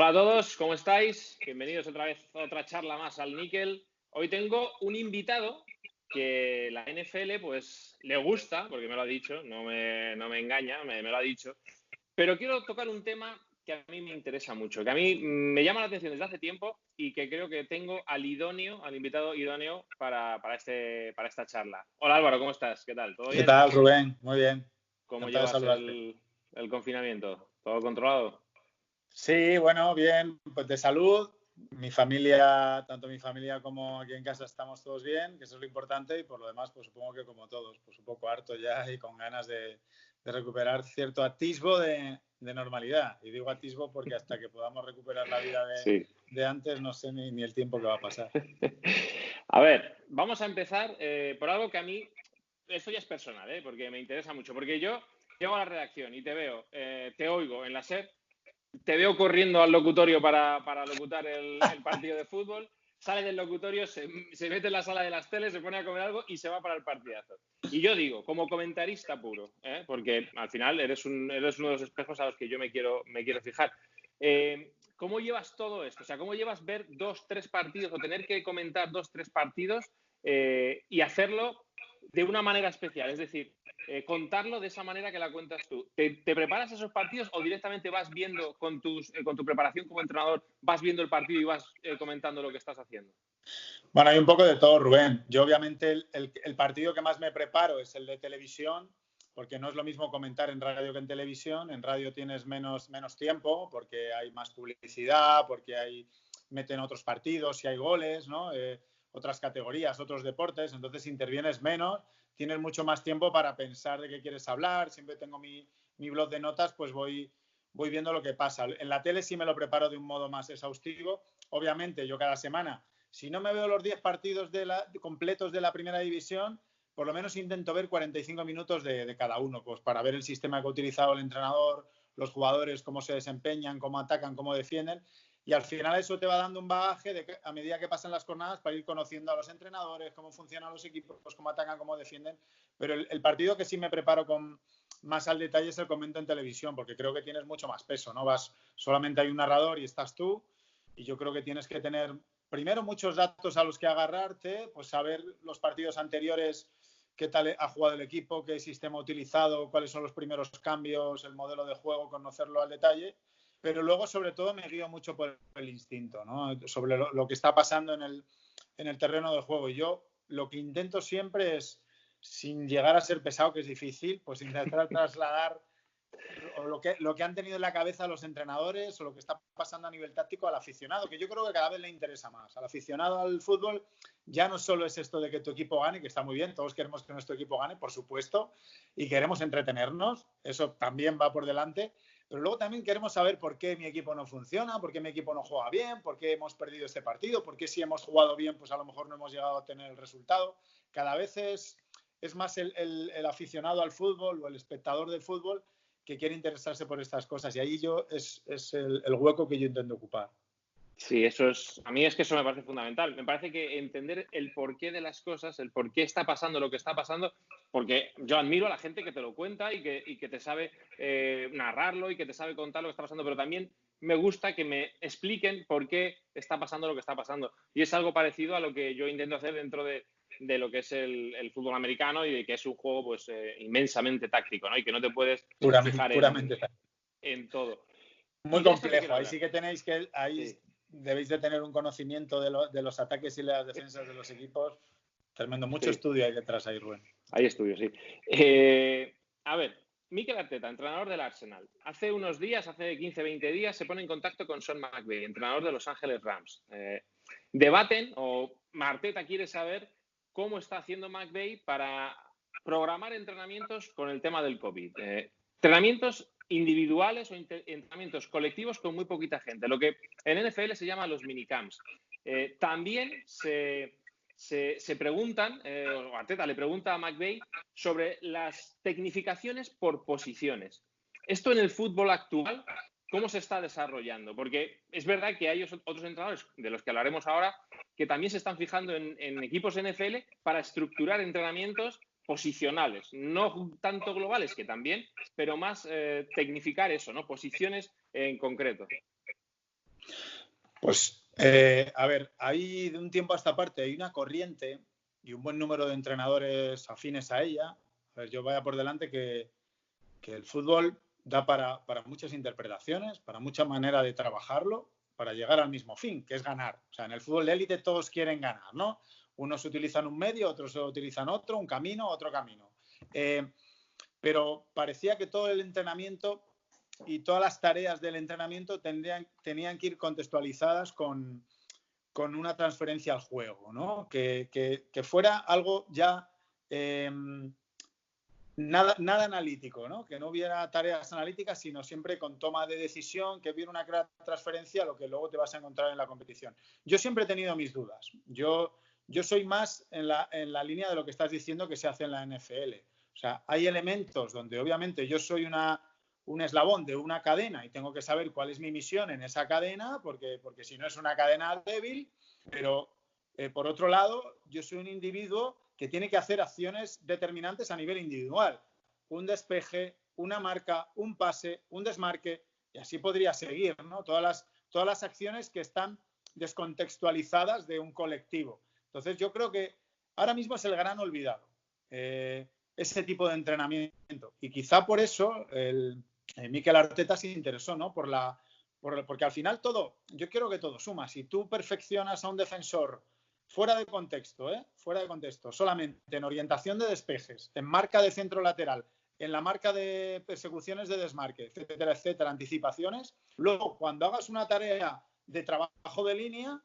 Hola a todos, ¿cómo estáis? Bienvenidos otra vez a otra charla más al Níquel. Hoy tengo un invitado que la NFL pues le gusta, porque me lo ha dicho, no me engaña, me lo ha dicho. Pero quiero tocar un tema que a mí me interesa mucho, que a mí me llama la atención desde hace tiempo y que creo que tengo al invitado idóneo para esta charla. Hola Álvaro, ¿cómo estás? ¿Qué tal? ¿Todo ¿Qué bien? tal, Rubén? Muy bien. ¿Cómo Encantado de llevas saludarte. el confinamiento? ¿Todo controlado? Sí, bueno, bien, pues de salud. Mi familia, tanto mi familia como aquí en casa estamos todos bien, que eso es lo importante, y por lo demás, pues supongo que como todos, pues un poco harto ya y con ganas de recuperar cierto atisbo de normalidad. Y digo atisbo porque hasta que podamos recuperar la vida Sí. de antes, no sé ni el tiempo que va a pasar. A ver, vamos a empezar por algo que a mí, esto ya es personal, porque me interesa mucho, porque yo llego a la redacción y te veo, te oigo en la SER, te veo corriendo al locutorio para locutar el partido de fútbol, sale del locutorio, se mete en la sala de las teles, se pone a comer algo y se va para el partidazo. Y yo digo, como comentarista puro, porque al final eres uno de los espejos a los que yo me quiero fijar. ¿Cómo llevas todo esto? O sea, ¿cómo llevas ver 2-3 partidos o tener que comentar 2-3 partidos y hacerlo de una manera especial? Es decir, contarlo de esa manera que la cuentas tú. ¿Te preparas esos partidos o directamente vas viendo con tu preparación como entrenador, vas viendo el partido y vas comentando lo que estás haciendo? Bueno, hay un poco de todo, Rubén. Yo obviamente el partido que más me preparo es el de televisión, porque no es lo mismo comentar en radio que en televisión. En radio tienes menos tiempo, porque hay más publicidad, porque meten otros partidos, si hay goles, ¿no? Otras categorías, otros deportes, entonces intervienes menos, tienes mucho más tiempo para pensar de qué quieres hablar. Siempre tengo mi blog de notas, pues voy viendo lo que pasa. En la tele sí me lo preparo de un modo más exhaustivo. Obviamente, yo cada semana, si no me veo los 10 partidos completos de la primera división, por lo menos intento ver 45 minutos de cada uno, pues para ver el sistema que ha utilizado el entrenador, los jugadores, cómo se desempeñan, cómo atacan, cómo defienden. Y al final eso te va dando un bagaje a medida que pasan las jornadas para ir conociendo a los entrenadores, cómo funcionan los equipos, cómo atacan, cómo defienden. Pero el partido que sí me preparo con más al detalle es el comento en televisión, porque creo que tienes mucho más peso, ¿no? Solamente hay un narrador y estás tú, y yo creo que tienes que tener primero muchos datos a los que agarrarte, pues saber los partidos anteriores, qué tal ha jugado el equipo, qué sistema ha utilizado, cuáles son los primeros cambios, el modelo de juego, conocerlo al detalle. Pero luego, sobre todo, me guío mucho por el instinto, ¿no? Sobre lo que está pasando en el terreno de juego. Y yo lo que intento siempre es, sin llegar a ser pesado, que es difícil, pues intentar trasladar lo que han tenido en la cabeza los entrenadores o lo que está pasando a nivel táctico al aficionado, que yo creo que cada vez le interesa más. Al aficionado al fútbol ya no solo es esto de que tu equipo gane, que está muy bien, todos queremos que nuestro equipo gane, por supuesto, y queremos entretenernos, eso también va por delante, pero luego también queremos saber por qué mi equipo no funciona, por qué mi equipo no juega bien, por qué hemos perdido este partido, por qué si hemos jugado bien, pues a lo mejor no hemos llegado a tener el resultado. Cada vez es más el aficionado al fútbol o el espectador del fútbol que quiere interesarse por estas cosas, y ahí es el hueco que yo intento ocupar. Sí, a mí es que eso me parece fundamental. Me parece que entender el porqué de las cosas, el por qué está pasando lo que está pasando, porque yo admiro a la gente que te lo cuenta y que te sabe narrarlo y que te sabe contar lo que está pasando, pero también me gusta que me expliquen por qué está pasando lo que está pasando. Y es algo parecido a lo que yo intento hacer dentro de lo que es el fútbol americano y de que es un juego pues inmensamente táctico, ¿no? Y que no te puedes fijar en todo. Muy Y de esto te complejo. quiero Ahí hablar. sí que Sí. debéis de tener un conocimiento de los ataques y las defensas de los equipos tremendo. Mucho Sí, estudio hay detrás ahí, Rubén. hay estudios, sí. A ver, Mikel Arteta, entrenador del Arsenal. Hace unos días, hace 15, 20 días, se pone en contacto con Sean McVay, entrenador de Los Ángeles Rams. Debaten, o Arteta quiere saber cómo está haciendo McVay para programar entrenamientos con el tema del COVID. Entrenamientos individuales o entrenamientos colectivos con muy poquita gente, lo que en NFL se llama los minicamps. También se preguntan, o Arteta le pregunta a McVay sobre las tecnificaciones por posiciones. Esto en el fútbol actual, ¿cómo se está desarrollando? Porque es verdad que hay otros entrenadores, de los que hablaremos ahora, que también se están fijando en equipos NFL para estructurar entrenamientos posicionales, no tanto globales, que también, pero más tecnificar eso, ¿no? Posiciones en concreto. Pues, a ver, hay de un tiempo a esta parte hay una corriente y un buen número de entrenadores afines a ella. A ver, yo vaya por delante que el fútbol da para muchas interpretaciones, para mucha manera de trabajarlo, para llegar al mismo fin, que es ganar. O sea, en el fútbol de élite todos quieren ganar, ¿no? Unos utilizan un medio, otros utilizan otro, un camino, otro camino. Pero parecía que todo el entrenamiento y todas las tareas del entrenamiento tenían que ir contextualizadas con una transferencia al juego, ¿no? Que fuera algo ya nada analítico, ¿no? Que no hubiera tareas analíticas, sino siempre con toma de decisión, que hubiera una clara transferencia a lo que luego te vas a encontrar en la competición. Yo siempre he tenido mis dudas. Yo soy más en la línea de lo que estás diciendo que se hace en la NFL. O sea, hay elementos donde obviamente yo soy un eslabón de una cadena y tengo que saber cuál es mi misión en esa cadena, porque si no es una cadena débil, pero por otro lado, yo soy un individuo que tiene que hacer acciones determinantes a nivel individual. Un despeje, una marca, un pase, un desmarque, y así podría seguir, ¿no? Todas las acciones que están descontextualizadas de un colectivo. Entonces, yo creo que ahora mismo es el gran olvidado, ese tipo de entrenamiento. Y quizá por eso Mikel Arteta se interesó, ¿no? Porque al final yo quiero que todo suma. Si tú perfeccionas a un defensor fuera de contexto, fuera de contexto, solamente en orientación de despejes, en marca de centro lateral, en la marca de persecuciones de desmarque, etcétera, etcétera, anticipaciones, luego cuando hagas una tarea de trabajo de línea,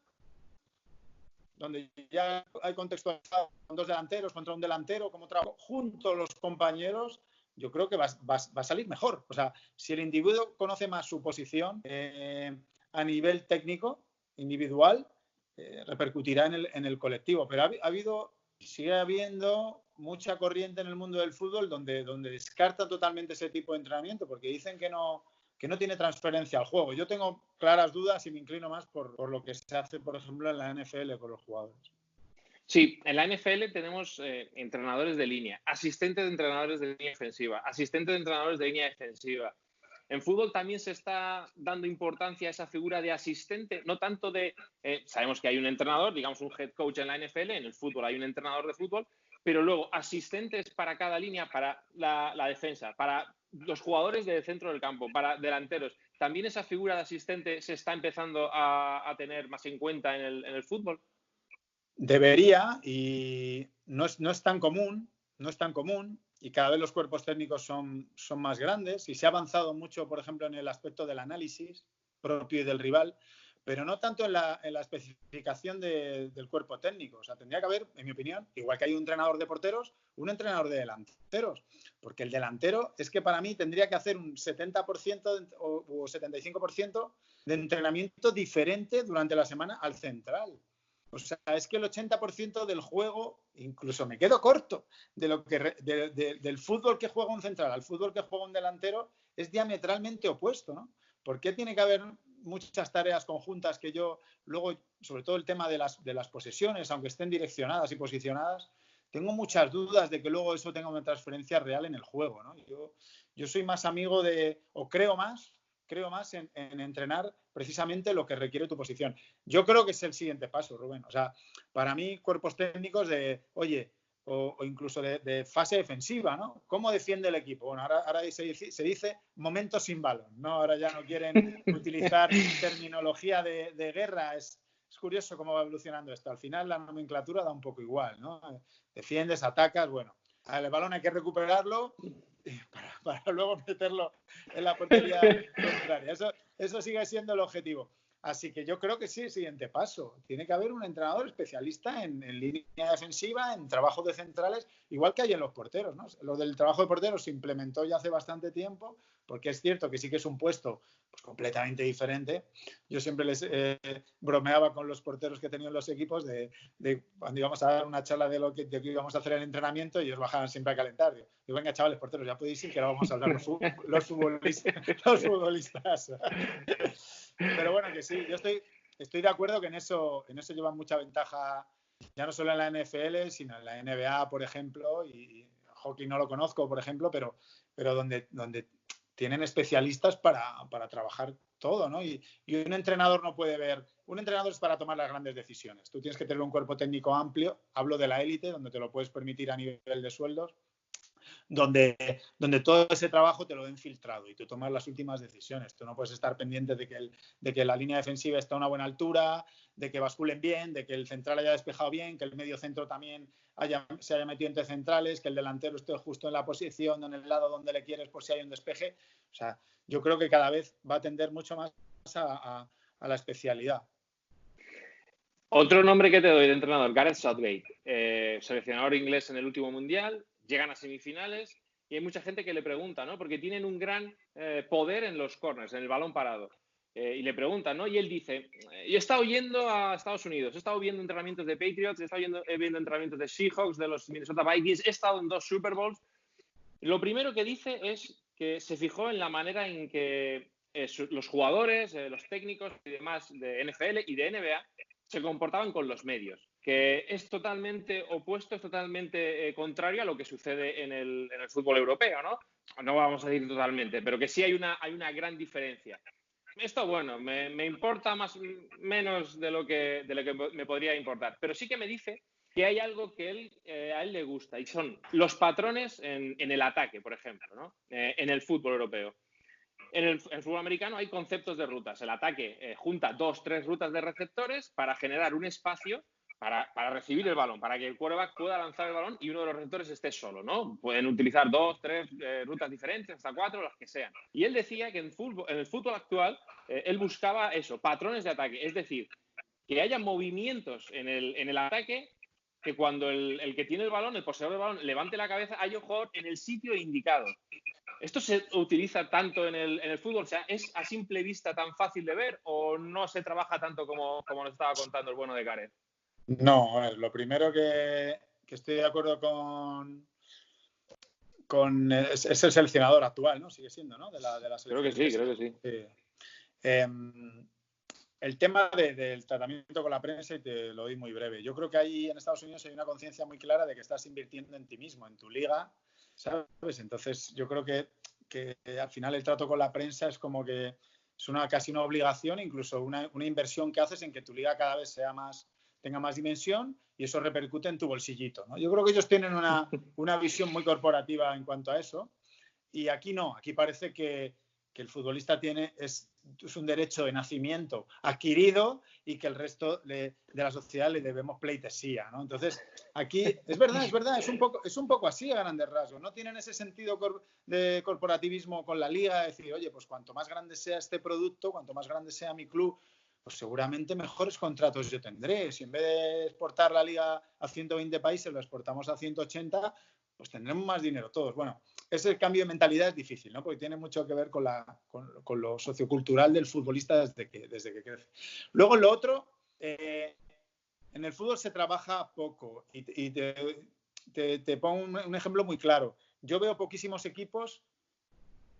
donde ya hay contextualizado con dos delanteros contra un delantero, como trabajo junto a los compañeros, yo creo que va a salir mejor. O sea, si el individuo conoce más su posición a nivel técnico, individual, repercutirá en el colectivo. Pero sigue habiendo mucha corriente en el mundo del fútbol donde descarta totalmente ese tipo de entrenamiento porque dicen que no tiene transferencia al juego. Yo tengo claras dudas y me inclino más por lo que se hace, por ejemplo, en la NFL con los jugadores. Sí, en la NFL tenemos entrenadores de línea, asistentes de entrenadores de línea ofensiva, asistentes de entrenadores de línea defensiva. En fútbol también se está dando importancia a esa figura de asistente, no tanto de... sabemos que hay un entrenador, digamos un head coach en la NFL, en el fútbol hay un entrenador de fútbol, pero luego asistentes para cada línea, para la defensa, para los jugadores del centro del campo, para delanteros. ¿También esa figura de asistente se está empezando a tener más en cuenta en el fútbol? Debería, y no es tan común, y cada vez los cuerpos técnicos son más grandes y se ha avanzado mucho, por ejemplo, en el aspecto del análisis propio y del rival, pero no tanto en la especificación del cuerpo técnico. O sea, tendría que haber, en mi opinión, igual que hay un entrenador de porteros, un entrenador de delanteros, porque el delantero es que para mí tendría que hacer un 70% o 75% de entrenamiento diferente durante la semana al central. O sea, es que el 80% del juego, incluso me quedo corto, del fútbol que juega un central al fútbol que juega un delantero, es diametralmente opuesto, ¿no? ¿Por qué tiene que haber muchas tareas conjuntas que yo luego, sobre todo el tema de las posesiones, aunque estén direccionadas y posicionadas, tengo muchas dudas de que luego eso tenga una transferencia real en el juego, ¿no? Yo soy más amigo o creo más en entrenar precisamente lo que requiere tu posición. Yo creo que es el siguiente paso, Rubén. O sea, para mí, cuerpos técnicos o incluso de fase defensiva, ¿no? ¿Cómo defiende el equipo? Bueno, ahora se dice momentos sin balón, ¿no? Ahora ya no quieren utilizar terminología de guerra. Es curioso cómo va evolucionando esto. Al final la nomenclatura da un poco igual, ¿no? Defiendes, atacas, bueno. El balón hay que recuperarlo para luego meterlo en la portería contraria. Eso sigue siendo el objetivo. Así que yo creo que sí, el siguiente paso. Tiene que haber un entrenador especialista en línea defensiva, en trabajo de centrales, igual que hay en los porteros, ¿no? Lo del trabajo de porteros se implementó ya hace bastante tiempo, porque es cierto que sí que es un puesto pues, completamente diferente. Yo siempre les bromeaba con los porteros que tenían los equipos de cuando íbamos a dar una charla de lo que íbamos a hacer el entrenamiento y ellos bajaban siempre a calentar. Digo, venga, chavales, porteros, ya podéis ir, que ahora vamos a hablar los futbolistas. Pero bueno, que sí, yo estoy de acuerdo que en eso llevan mucha ventaja, ya no solo en la NFL, sino en la NBA, por ejemplo, y hockey no lo conozco, por ejemplo, pero donde tienen especialistas para trabajar todo, ¿no? Y un entrenador no puede ver... Un entrenador es para tomar las grandes decisiones. Tú tienes que tener un cuerpo técnico amplio. Hablo de la élite, donde te lo puedes permitir a nivel de sueldos, donde todo ese trabajo te lo den filtrado y tú tomas las últimas decisiones. Tú no puedes estar pendiente de que la línea defensiva está a una buena altura, de que basculen bien, de que el central haya despejado bien, que el medio centro también se haya metido entre centrales, que el delantero esté justo en la posición, en el lado donde le quieres por si hay un despeje. O sea, yo creo que cada vez va a tender mucho más a la especialidad. Otro nombre que te doy de entrenador, Gareth Southgate, seleccionador inglés en el último mundial, llegan a semifinales y hay mucha gente que le pregunta, ¿no? Porque tienen un gran poder en los corners, en el balón parado. Y le preguntan, ¿no? Y él dice, yo he estado yendo a Estados Unidos, he estado viendo entrenamientos de Patriots, he estado viendo entrenamientos de Seahawks, de los Minnesota Vikings, he estado en 2 Super Bowls. Lo primero que dice es que se fijó en la manera en que los jugadores, los técnicos y demás de NFL y de NBA se comportaban con los medios, que es totalmente opuesto, es totalmente contrario a lo que sucede en el fútbol europeo, ¿no? No vamos a decir totalmente, pero que sí hay una gran diferencia. Esto, bueno, me importa menos de lo que me podría importar, pero sí que me dice que hay algo que a él le gusta y son los patrones en el ataque, por ejemplo, ¿no? En el fútbol europeo. En el fútbol americano hay conceptos de rutas. El ataque junta 2, 3 rutas de receptores para generar un espacio para recibir el balón, para que el quarterback pueda lanzar el balón y uno de los receptores esté solo, ¿no? Pueden utilizar 2, 3 rutas diferentes, hasta 4, las que sean. Y él decía que en el fútbol actual él buscaba eso, patrones de ataque, es decir, que haya movimientos en el ataque, que cuando el que tiene el balón, el poseedor del balón, levante la cabeza, haya un jugador en el sitio indicado. ¿Esto se utiliza tanto en el fútbol? O sea, ¿es a simple vista tan fácil de ver o no se trabaja tanto como nos estaba contando el bueno de Gareth? No, a ver, lo primero que estoy de acuerdo es el seleccionador actual, ¿no? Sigue siendo, ¿no? De la creo que sí, creo que sí. El tema del tratamiento con la prensa, y te lo doy muy breve. Yo creo que ahí en Estados Unidos hay una conciencia muy clara de que estás invirtiendo en ti mismo, en tu liga, ¿sabes? Entonces, yo creo que al final el trato con la prensa es como que es casi una obligación, incluso una inversión que haces en que tu liga cada vez tenga más dimensión y eso repercute en tu bolsillito, ¿no? Yo creo que ellos tienen una visión muy corporativa en cuanto a eso y aquí no, aquí parece que el futbolista es un derecho de nacimiento adquirido y que el resto de la sociedad le debemos pleitesía, ¿no? Entonces, aquí es verdad, es un poco así a grandes rasgos. No tienen ese sentido de corporativismo con la liga, de decir, oye, pues cuanto más grande sea este producto, cuanto más grande sea mi club, pues seguramente mejores contratos yo tendré. Si en vez de exportar la liga a 120 países, lo exportamos a 180, pues tendremos más dinero todos. Bueno, ese cambio de mentalidad es difícil, ¿no? Porque tiene mucho que ver con lo sociocultural del futbolista desde que crece. Luego, lo otro, en el fútbol se trabaja poco y te pongo un ejemplo muy claro. Yo veo poquísimos equipos,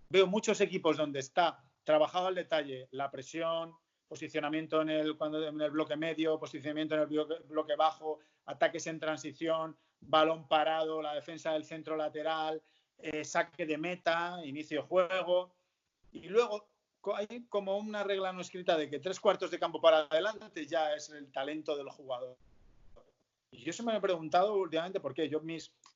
veo muchos equipos donde está trabajado al detalle la presión, posicionamiento en el bloque medio, posicionamiento en el bloque bajo, ataques en transición, balón parado, la defensa del centro lateral, saque de meta, inicio de juego. Y luego hay como una regla no escrita de que 3/4 de campo para adelante ya es el talento del jugador. Y yo se me he preguntado últimamente por qué. Yo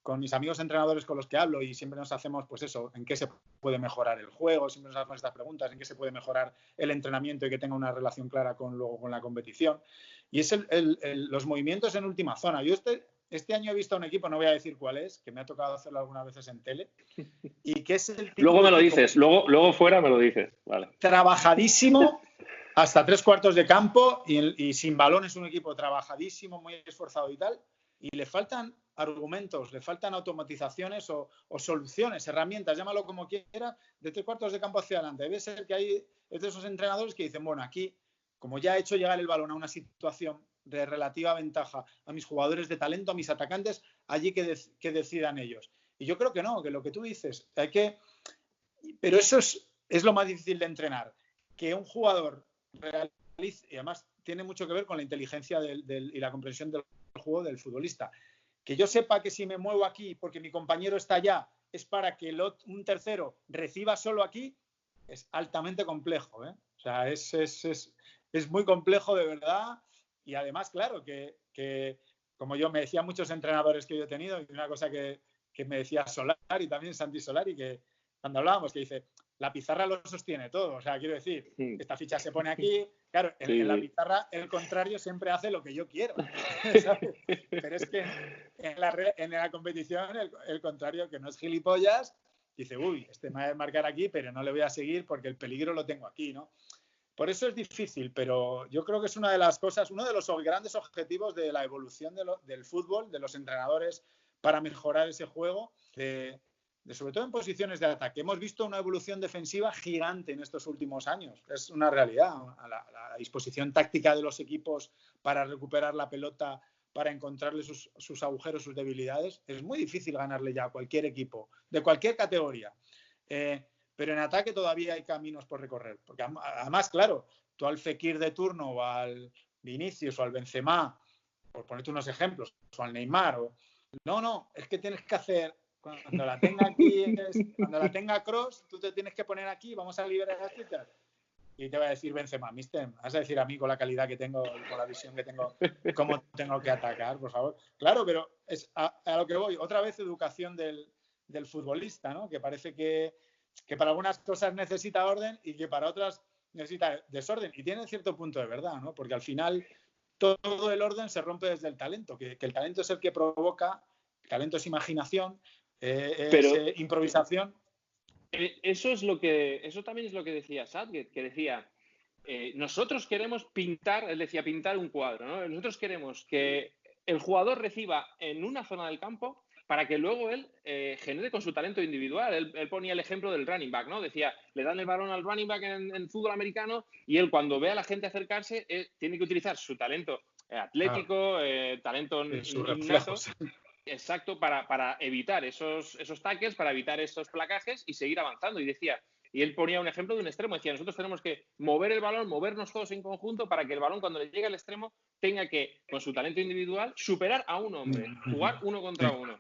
con mis amigos entrenadores con los que hablo y siempre nos hacemos, pues eso, en qué se puede mejorar el juego, siempre nos hacemos estas preguntas, en qué se puede mejorar el entrenamiento y que tenga una relación clara con la competición. Y es los movimientos en última zona. Yo este año he visto a un equipo, no voy a decir cuál es, que me ha tocado hacerlo algunas veces en tele, y que es el tipo luego me lo dices, luego fuera me lo dices. Vale. Trabajadísimo hasta 3/4 de campo y sin balón, es un equipo trabajadísimo, muy esforzado y tal, y le faltan argumentos, le faltan automatizaciones o soluciones, herramientas, llámalo como quiera, de 3/4 de campo hacia adelante. Debe ser que hay de esos entrenadores que dicen, bueno, aquí, como ya he hecho llegar el balón a una situación de relativa ventaja a mis jugadores de talento, a mis atacantes, allí que decidan ellos. Y yo creo que no, que lo que tú dices, pero eso es lo más difícil de entrenar, que un jugador realice, y además tiene mucho que ver con la inteligencia y la comprensión del juego del futbolista. Que yo sepa que si me muevo aquí porque mi compañero está allá, es para que un tercero reciba solo aquí, es altamente complejo, ¿eh? O sea, es muy complejo de verdad. Y además, claro, que como yo me decían muchos entrenadores que yo he tenido, y una cosa que me decía Solari, también Santi Solari, que cuando hablábamos, que dice, la pizarra lo sostiene todo. O sea, quiero decir, esta ficha se pone aquí. Claro, en la pizarra el contrario siempre hace lo que yo quiero, ¿sabes? Pero es que en la competición el contrario, que no es gilipollas, dice, uy, este me va a marcar aquí, pero no le voy a seguir porque el peligro lo tengo aquí, ¿no? Por eso es difícil, pero yo creo que es una de las cosas, uno de los grandes objetivos de la evolución del fútbol, de los entrenadores para mejorar ese juego, sobre todo en posiciones de ataque. Hemos visto una evolución defensiva gigante en estos últimos años. Es una realidad. La disposición táctica de los equipos para recuperar la pelota, para encontrarle sus agujeros, sus debilidades, es muy difícil ganarle ya a cualquier equipo, de cualquier categoría. Pero en ataque todavía hay caminos por recorrer. Porque además, claro, tú al Fekir de turno o al Vinicius o al Benzema, por ponerte unos ejemplos, o al Neymar, no, es que tienes que hacer, cuando la tenga aquí, cuando la tenga Kroos, tú te tienes que poner aquí, vamos a liberar las citas. Y te va a decir Benzema, mister, vas a decir a mí con la calidad que tengo, con la visión que tengo, cómo tengo que atacar, por favor. Claro, pero es a lo que voy. Otra vez educación del futbolista, ¿no? Que parece que para algunas cosas necesita orden y que para otras necesita desorden. Y tiene cierto punto de verdad, ¿no? Porque al final todo el orden se rompe desde el talento, que el talento es el que provoca, el talento es imaginación, es improvisación. Eso también es lo que decía Southgate, que decía, nosotros queremos pintar, él decía pintar un cuadro, ¿no? Nosotros queremos que el jugador reciba en una zona del campo para que luego él genere con su talento individual. Él ponía el ejemplo del running back, ¿no? Decía, le dan el balón al running back en fútbol americano y él cuando ve a la gente acercarse tiene que utilizar su talento atlético, talento innato. Exacto, para evitar esos tackles, para evitar esos placajes y seguir avanzando. Y decía, y él ponía un ejemplo de un extremo, decía, nosotros tenemos que mover el balón, movernos todos en conjunto para que el balón cuando le llegue al extremo tenga que, con su talento individual, superar a un hombre, jugar uno contra uno.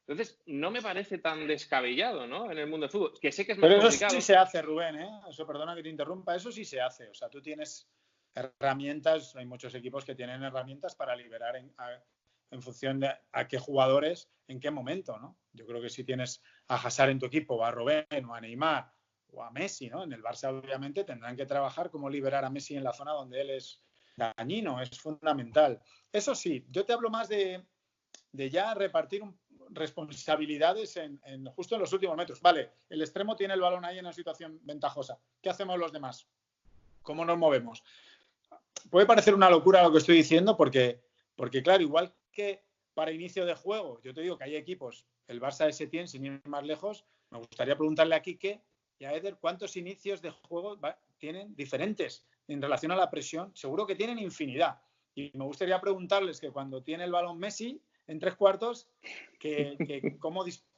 Entonces, no me parece tan descabellado, ¿no? En el mundo del fútbol, que sé que es más complicado. Pero eso sí se hace, Rubén, ¿eh? Eso, perdona que te interrumpa, eso sí se hace. O sea, tú tienes herramientas, hay muchos equipos que tienen herramientas para liberar en función de a qué jugadores, en qué momento, ¿no? Yo creo que si tienes a Hazard en tu equipo, o a Robben, o a Neymar, o a Messi, ¿no? En el Barça, obviamente, tendrán que trabajar cómo liberar a Messi en la zona donde él es dañino, es fundamental. Eso sí, yo te hablo más de ya repartir responsabilidades justo en los últimos metros. Vale, el extremo tiene el balón ahí en una situación ventajosa. ¿Qué hacemos los demás? ¿Cómo nos movemos? Puede parecer una locura lo que estoy diciendo porque claro, igual que para inicio de juego, yo te digo que hay equipos, el Barça de Setién, sin ir más lejos, me gustaría preguntarle a Quique y a Eder cuántos inicios de juego tienen diferentes en relación a la presión. Seguro que tienen infinidad. Y me gustaría preguntarles que cuando tiene el balón Messi en 3/4,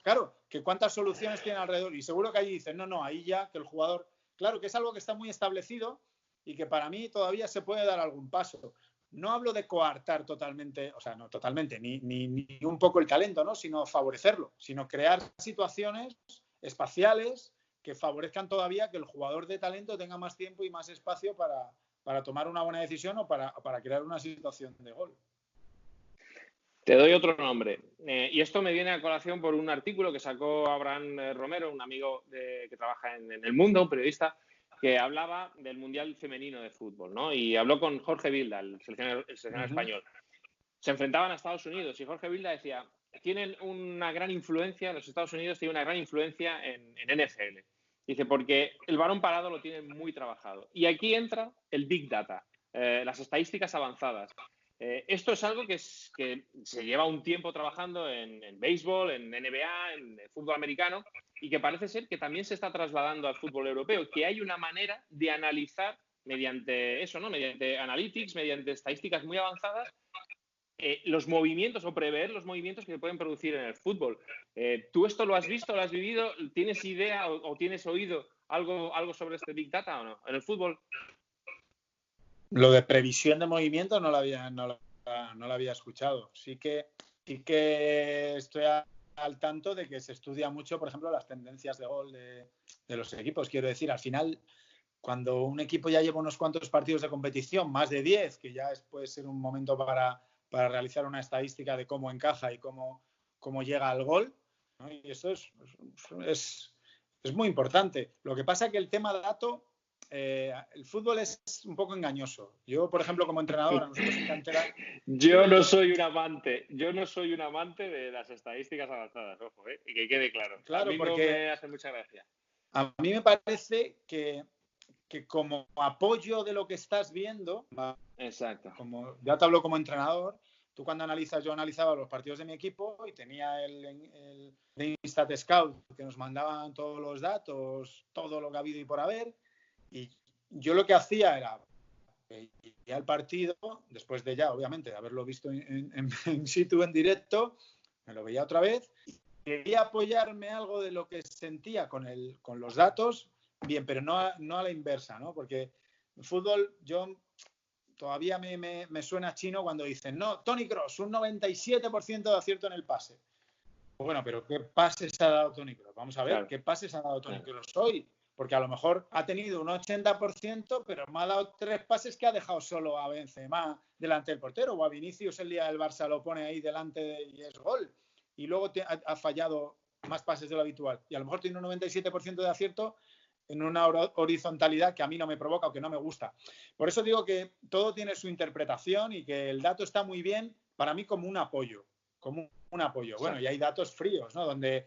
claro, que cuántas soluciones tiene alrededor. Y seguro que allí dicen, no, ahí ya que el jugador, claro, que es algo que está muy establecido y que para mí todavía se puede dar algún paso. No hablo de coartar totalmente, o sea, no totalmente, ni un poco el talento, ¿no? Sino favorecerlo, sino crear situaciones espaciales que favorezcan todavía que el jugador de talento tenga más tiempo y más espacio para tomar una buena decisión o para crear una situación de gol. Te doy otro nombre. Y esto me viene a colación por un artículo que sacó Abraham Romero, un amigo que trabaja en El Mundo, un periodista, que hablaba del Mundial Femenino de Fútbol, ¿no? Y habló con Jorge Vilda, el seleccionador español. Se enfrentaban a Estados Unidos y Jorge Vilda decía, tienen una gran influencia, los Estados Unidos tienen una gran influencia en NFL. Dice, porque el balón parado lo tienen muy trabajado. Y aquí entra el Big Data, las estadísticas avanzadas. Esto es algo que se lleva un tiempo trabajando en béisbol, en NBA, en fútbol americano, y que parece ser que también se está trasladando al fútbol europeo, que hay una manera de analizar mediante eso, ¿no? Mediante analytics, mediante estadísticas muy avanzadas, los movimientos o prever los movimientos que se pueden producir en el fútbol. ¿Tú esto lo has visto, lo has vivido? ¿Tienes idea o tienes oído algo sobre este Big Data o no en el fútbol? Lo de previsión de movimiento no lo había escuchado. Sí que estoy al tanto de que se estudia mucho, por ejemplo, las tendencias de gol de los equipos. Quiero decir, al final, cuando un equipo ya lleva unos cuantos partidos de competición, más de 10, que ya puede ser un momento para realizar una estadística de cómo encaja y cómo llega al gol, ¿no? Y eso es muy importante. Lo que pasa es que el tema dato, el fútbol es un poco engañoso. Yo, por ejemplo, como entrenador, a nosotros en cantera... Yo no soy un amante de las estadísticas avanzadas, ojo, y que quede claro. Claro, a mí porque no me hace mucha gracia. A mí me parece que como apoyo de lo que estás viendo, exacto, como ya te hablo como entrenador, tú cuando analizas, yo analizaba los partidos de mi equipo y tenía el Instat Scout que nos mandaban todos los datos, todo lo que ha habido y por haber, y yo lo que hacía era ya el partido, después de ya, obviamente, de haberlo visto en situ, en directo, me lo veía otra vez y quería apoyarme algo de lo que sentía con los datos, bien, pero no a la inversa, ¿no? Porque en fútbol yo todavía me suena chino cuando dicen, no, Toni Kroos, un 97% de acierto en el pase. Bueno, pero ¿qué pases ha dado Toni Kroos? Vamos a ver, claro. ¿Qué pases ha dado Toni Kroos hoy? Porque a lo mejor ha tenido un 80%, pero me ha dado 3 pases que ha dejado solo a Benzema delante del portero, o a Vinicius el día del Barça lo pone ahí delante y es gol. Y luego ha fallado más pases de lo habitual. Y a lo mejor tiene un 97% de acierto en una horizontalidad que a mí no me provoca o que no me gusta. Por eso digo que todo tiene su interpretación y que el dato está muy bien para mí como un apoyo. Bueno, y hay datos fríos, ¿no? Donde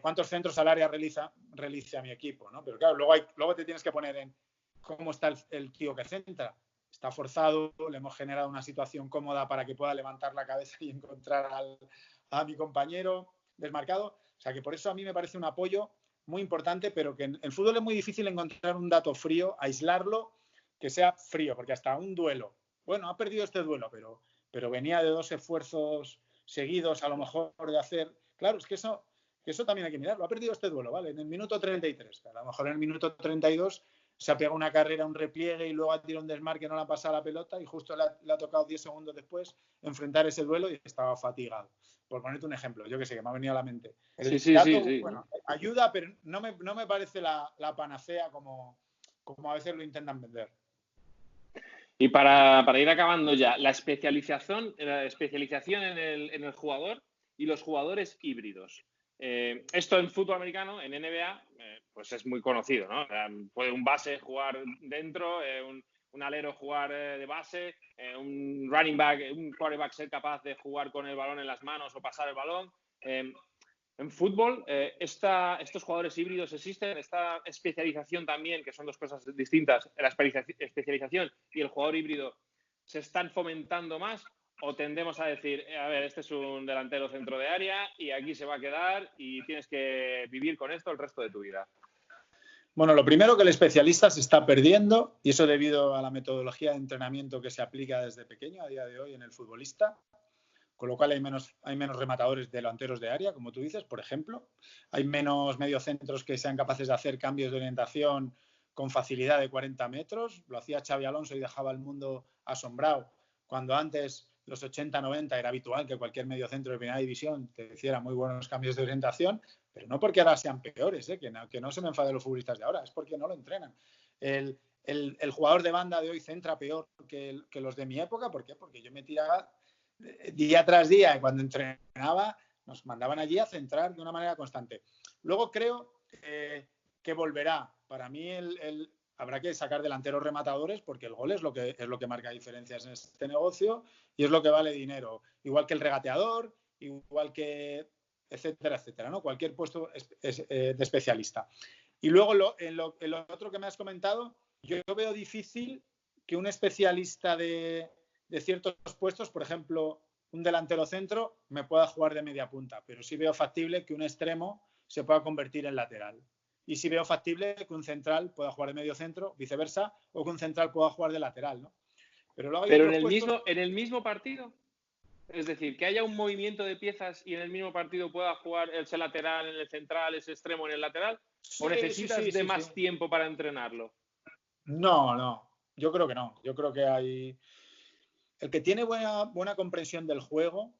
cuántos centros al área realiza mi equipo, ¿no? Pero claro, luego te tienes que poner en cómo está el tío que centra. Está forzado, le hemos generado una situación cómoda para que pueda levantar la cabeza y encontrar a mi compañero desmarcado. O sea que por eso a mí me parece un apoyo muy importante, pero que en el fútbol es muy difícil encontrar un dato frío, aislarlo, que sea frío, porque hasta un duelo, bueno, ha perdido este duelo, pero venía de 2 esfuerzos seguidos, a lo mejor de hacer, claro, es que eso también hay que mirarlo, ha perdido este duelo, ¿vale? En el minuto 33, a lo mejor en el minuto 32 se ha pegado una carrera, un repliegue y luego ha tirado un desmarque, no le ha pasado la pelota y justo le ha tocado 10 segundos después enfrentar ese duelo y estaba fatigado. Por ponerte un ejemplo, yo que sé, que me ha venido a la mente. El dato, bueno, ayuda, pero no me parece la panacea como a veces lo intentan vender. Y para ir acabando ya, la especialización en el jugador y los jugadores híbridos. Esto en fútbol americano, en NBA, pues es muy conocido, ¿no? Puede un base jugar dentro, un alero jugar de base, un running back, un quarterback ser capaz de jugar con el balón en las manos o pasar el balón. En fútbol, estos jugadores híbridos existen, esta especialización también, que son dos cosas distintas, la especialización y el jugador híbrido, ¿se están fomentando más o tendemos a decir, a ver, este es un delantero centro de área y aquí se va a quedar y tienes que vivir con esto el resto de tu vida? Bueno, lo primero que el especialista se está perdiendo, y eso debido a la metodología de entrenamiento que se aplica desde pequeño a día de hoy en el futbolista. Con lo cual hay menos rematadores delanteros de área, como tú dices, por ejemplo. Hay menos mediocentros que sean capaces de hacer cambios de orientación con facilidad de 40 metros. Lo hacía Xabi Alonso y dejaba al mundo asombrado. Cuando antes, los 80-90, era habitual que cualquier mediocentro de primera división te hiciera muy buenos cambios de orientación, pero no porque ahora sean peores, que no se me enfaden los futbolistas de ahora, es porque no lo entrenan. El jugador de banda de hoy centra peor que los de mi época. ¿Por qué? Porque yo me tiraba día tras día, y cuando entrenaba nos mandaban allí a centrar de una manera constante. Luego creo que volverá. Para mí habrá que sacar delanteros rematadores porque el gol es lo que marca diferencias en este negocio y es lo que vale dinero. Igual que el regateador, igual que etcétera, etcétera, ¿no? Cualquier puesto de especialista. Y luego en lo otro que me has comentado, yo veo difícil que un especialista de ciertos puestos, por ejemplo, un delantero centro me pueda jugar de media punta, pero sí veo factible que un extremo se pueda convertir en lateral. Y sí veo factible que un central pueda jugar de medio centro, viceversa, o que un central pueda jugar de lateral, ¿no? Pero en el mismo partido, es decir, que haya un movimiento de piezas y en el mismo partido pueda jugar ese lateral en el central, ese extremo en el lateral, ¿o necesitas más tiempo para entrenarlo? No, yo creo que no. Yo creo que hay... El que tiene buena comprensión del juego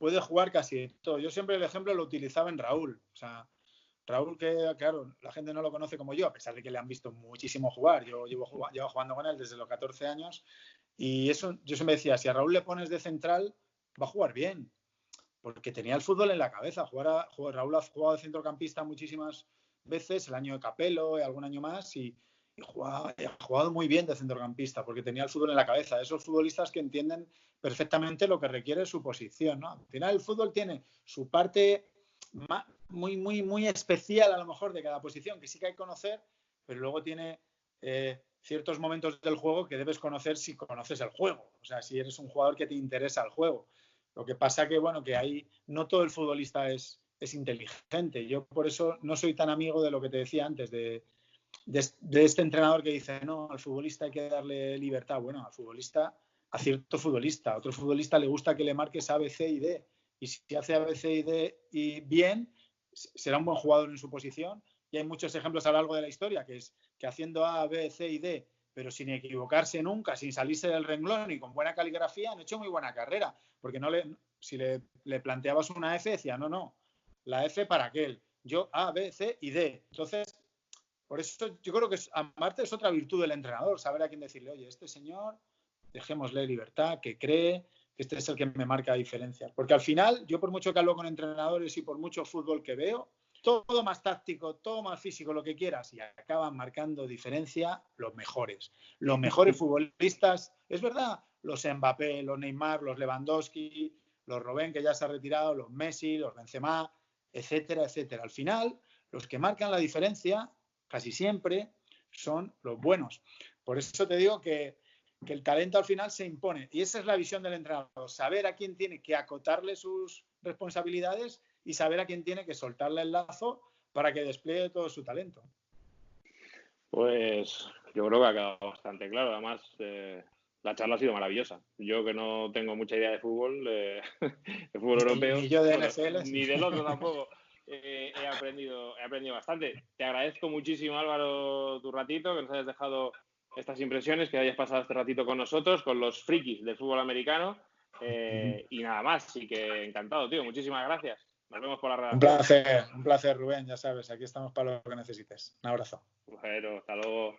puede jugar casi todo. Yo siempre el ejemplo lo utilizaba en Raúl. O sea, Raúl, que claro, la gente no lo conoce como yo, a pesar de que le han visto muchísimo jugar. Yo llevo jugando con él desde los 14 años y eso yo siempre decía, si a Raúl le pones de central, va a jugar bien, porque tenía el fútbol en la cabeza. Raúl ha jugado de centrocampista muchísimas veces, el año de Capello, algún año más, y ha jugado muy bien de centrocampista, porque tenía el fútbol en la cabeza. Esos futbolistas que entienden perfectamente lo que requiere su posición, ¿no? Al final el fútbol tiene su parte muy, muy, muy especial a lo mejor de cada posición, que sí que hay que conocer, pero luego tiene ciertos momentos del juego que debes conocer si conoces el juego. O sea, si eres un jugador que te interesa el juego. Lo que pasa que, bueno, que ahí no todo el futbolista es inteligente. Yo por eso no soy tan amigo de lo que te decía antes, de este entrenador que dice, no, al futbolista hay que darle libertad. Bueno, al futbolista, a cierto futbolista. A otro futbolista le gusta que le marques A, B, C y D. Y si hace A, B, C y D y bien, será un buen jugador en su posición. Y hay muchos ejemplos a lo largo de la historia, que es que haciendo A, B, C y D, pero sin equivocarse nunca, sin salirse del renglón y con buena caligrafía, han hecho muy buena carrera. Porque si le planteabas una F, decía, no, la F para aquel. Yo A, B, C y D. Entonces, por eso yo creo que aparte es otra virtud del entrenador, saber a quién decirle, oye, este señor, dejémosle libertad, que cree, que este es el que me marca diferencias. Porque al final, yo por mucho que hablo con entrenadores y por mucho fútbol que veo, todo más táctico, todo más físico, lo que quieras, y acaban marcando diferencia los mejores. Los mejores futbolistas, es verdad, los Mbappé, los Neymar, los Lewandowski, los Robben, que ya se ha retirado, los Messi, los Benzema, etcétera, etcétera. Al final, los que marcan la diferencia casi siempre son los buenos. Por eso te digo que el talento al final se impone. Y esa es la visión del entrenador, saber a quién tiene que acotarle sus responsabilidades y saber a quién tiene que soltarle el lazo para que despliegue todo su talento. Pues yo creo que ha quedado bastante claro. Además, la charla ha sido maravillosa. Yo que no tengo mucha idea de fútbol, de fútbol europeo, ni yo de NFL, ni del otro tampoco, he aprendido bastante. Te agradezco muchísimo, Álvaro, tu ratito, que nos hayas dejado estas impresiones, que hayas pasado este ratito con nosotros, con los frikis del fútbol americano. Y nada más, así que encantado, tío. Muchísimas gracias. Nos vemos por la redacción. Un placer, Rubén, ya sabes, aquí estamos para lo que necesites. Un abrazo. Bueno, hasta luego.